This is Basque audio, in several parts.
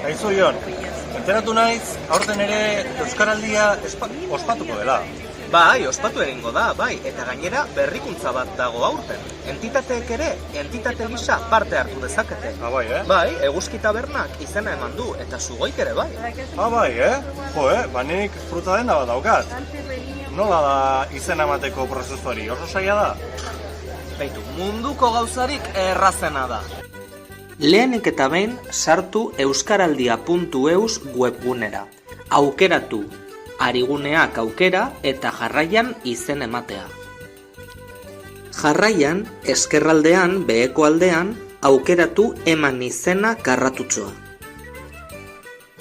Aizu Jon, enteratu naiz, aurten ere Euskaraldia ospatuko dela. Bai, ospatu egingo da, bai, eta gainera berrikuntza bat dago aurten. Entitateek ere, entitate gisa parte hartu dezakete. Bai, Bai, Eguzki Tabernak izena eman du, eta Sugoik ere bai. Bai, Jo, nik fruta dena bat daukat. Nola da izena emateko prozesu hori, oso zaila da? Beitu, munduko gauzarik errazena da. Lehenik eta behin sartu euskaraldia.eus webgunera. Aukeratu ariguneak aukera eta jarraian izen ematea. Jarraian, eskerraldean, beheko aldean, aukeratu eman izena karratutxoa.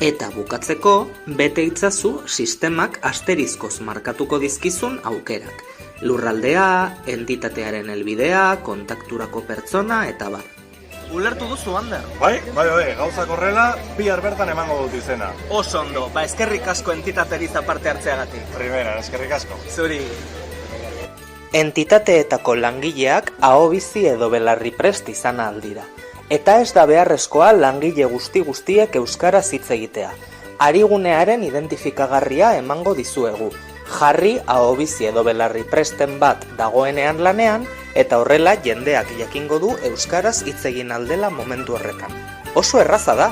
Eta bukatzeko, bete itzazu sistemak asterizkoz markatuko dizkizun aukerak. Lurraldea, entitatearen helbidea, kontakturako pertsona eta bar. Ulertu duzu, Ander? Bai, gauzak horrela, bihar bertan emango dut izena. Oso ondo, eskerrik asko entitateriza parte hartzeagatik. Primera, eskerrik asko. Zuri. Entitateetako langileak ahobizi edo belarri prest izan aldira. Eta ez da beharrezkoa langile guztiek euskaraz hitz egitea. Arigunearen identifikagarria emango dizuegu. Jarri ahobizi edo belarri presten bat dagoenean lanean, eta horrela jendeak jakingo du euskaraz hitz egin aldela momentu horretan. Oso erraza da!